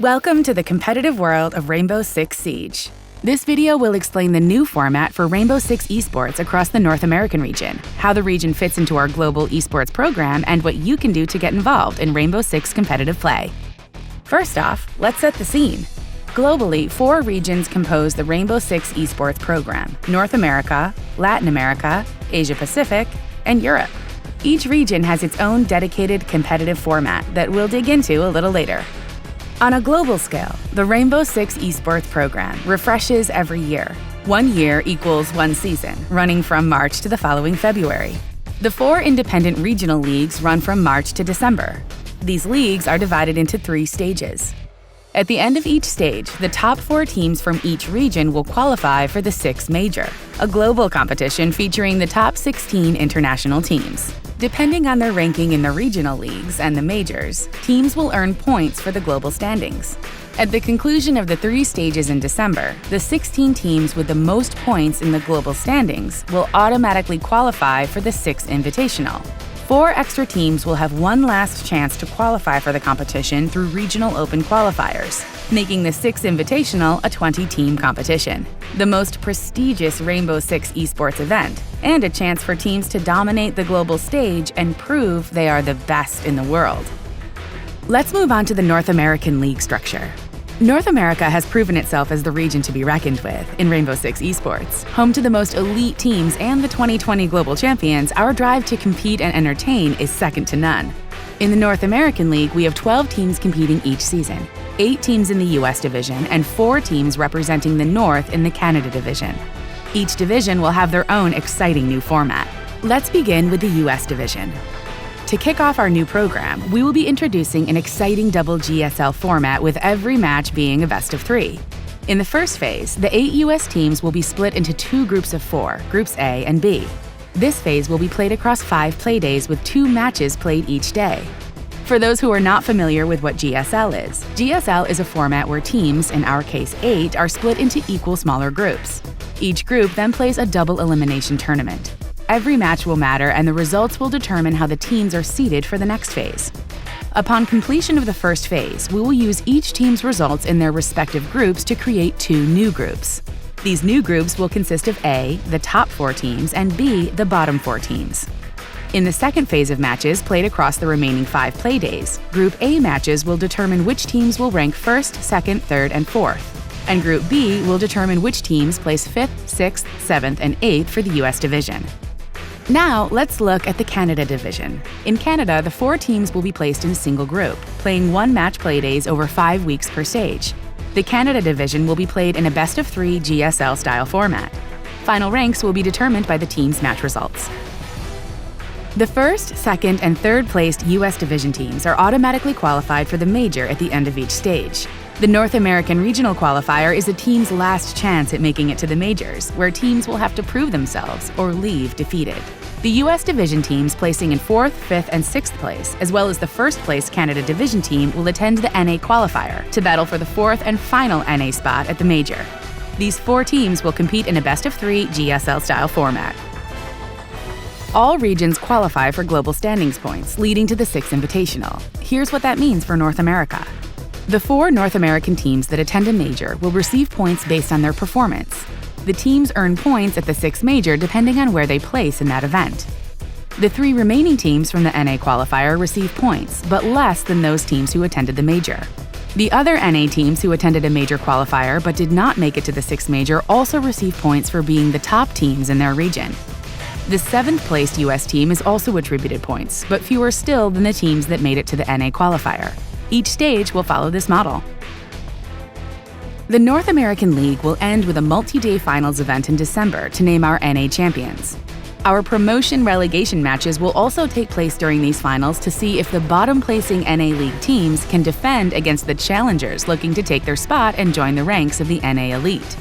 Welcome to the competitive world of Rainbow Six Siege. This video will explain the new format for Rainbow Six esports across the North American region, how the region fits into our global esports program, and what you can do to get involved in Rainbow Six competitive play. First off, let's set the scene. Globally, 4 regions compose the Rainbow Six esports program: North America, Latin America, Asia Pacific, and Europe. Each region has its own dedicated competitive format that we'll dig into a little later. On a global scale, the Rainbow Six esports program refreshes every year. 1 year equals 1 season, running from March to the following February. The 4 independent regional leagues run from March to December. These leagues are divided into 3 stages. At the end of each stage, the top 4 teams from each region will qualify for the Six Major, a global competition featuring the top 16 international teams. Depending on their ranking in the regional leagues and the majors, teams will earn points for the global standings. At the conclusion of the 3 stages in December, the 16 teams with the most points in the global standings will automatically qualify for the Six Invitational. 4 extra teams will have one last chance to qualify for the competition through regional open qualifiers, making the Six Invitational a 20-team competition, the most prestigious Rainbow Six esports event, and a chance for teams to dominate the global stage and prove they are the best in the world. Let's move on to the North American League structure. North America has proven itself as the region to be reckoned with in Rainbow Six esports. Home to the most elite teams and the 2020 global champions, our drive to compete and entertain is second to none. In the North American League, we have 12 teams competing each season, 8 teams in the US division, and 4 teams representing the North in the Canada division. Each division will have their own exciting new format. Let's begin with the US division. To kick off our new program, we will be introducing an exciting double GSL format with every match being a best of 3. In the first phase, the 8 US teams will be split into 2 groups of 4, Groups A and B. This phase will be played across 5 play days with 2 matches played each day. For those who are not familiar with what GSL is a format where teams, in our case 8, are split into equal smaller groups. Each group then plays a double elimination tournament. Every match will matter, and the results will determine how the teams are seeded for the next phase. Upon completion of the first phase, we will use each team's results in their respective groups to create 2 new groups. These new groups will consist of A, the top 4 teams, and B, the bottom 4 teams. In the second phase of matches played across the remaining 5 play days, Group A matches will determine which teams will rank 1st, 2nd, 3rd, and 4th. And Group B will determine which teams place 5th, 6th, 7th, and 8th for the US division. Now, let's look at the Canada division. In Canada, the 4 teams will be placed in a single group, playing 1 match play days over 5 weeks per stage. The Canada division will be played in a best of 3 GSL-style format. Final ranks will be determined by the team's match results. The 1st, 2nd, and 3rd placed US division teams are automatically qualified for the major at the end of each stage. The North American Regional Qualifier is a team's last chance at making it to the majors, where teams will have to prove themselves or leave defeated. The US division teams placing in 4th, 5th, and 6th place, as well as the 1st place Canada division team, will attend the NA Qualifier to battle for the 4th and final NA spot at the major. These 4 teams will compete in a best of 3 GSL-style format. All regions qualify for global standings points, leading to the Six Invitational. Here's what that means for North America. The 4 North American teams that attend a major will receive points based on their performance. The teams earn points at the Six Major depending on where they place in that event. The 3 remaining teams from the NA qualifier receive points, but less than those teams who attended the major. The other NA teams who attended a major qualifier but did not make it to the Six Major also receive points for being the top teams in their region. The 7th placed US team is also attributed points, but fewer still than the teams that made it to the NA qualifier. Each stage will follow this model. The North American League will end with a multi-day finals event in December to name our NA champions. Our promotion relegation matches will also take place during these finals to see if the bottom-placing NA League teams can defend against the challengers looking to take their spot and join the ranks of the NA Elite.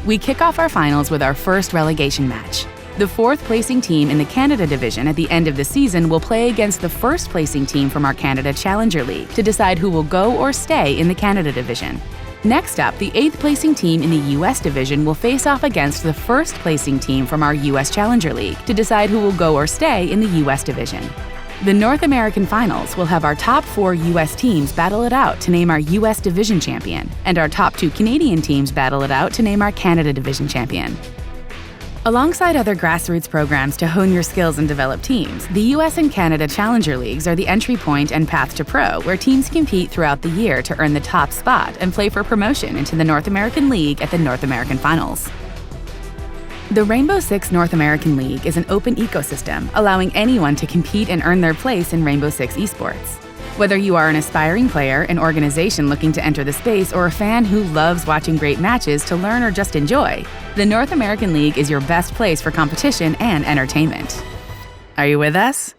We kick off our finals with our first relegation match. The 4th placing team in the Canada division at the end of the season will play against the 1st placing team from our Canada Challenger League to decide who will go or stay in the Canada division. Next up, the 8th placing team in the US division will face off against the 1st placing team from our US Challenger League to decide who will go or stay in the US division. The North American Finals will have our top 4 U.S. teams battle it out to name our U.S. Division Champion, and our top 2 Canadian teams battle it out to name our Canada Division Champion. Alongside other grassroots programs to hone your skills and develop teams, the U.S. and Canada Challenger Leagues are the entry point and path to pro, where teams compete throughout the year to earn the top spot and play for promotion into the North American League at the North American Finals. The Rainbow Six North American League is an open ecosystem, allowing anyone to compete and earn their place in Rainbow Six esports. Whether you are an aspiring player, an organization looking to enter the space, or a fan who loves watching great matches to learn or just enjoy, the North American League is your best place for competition and entertainment. Are you with us?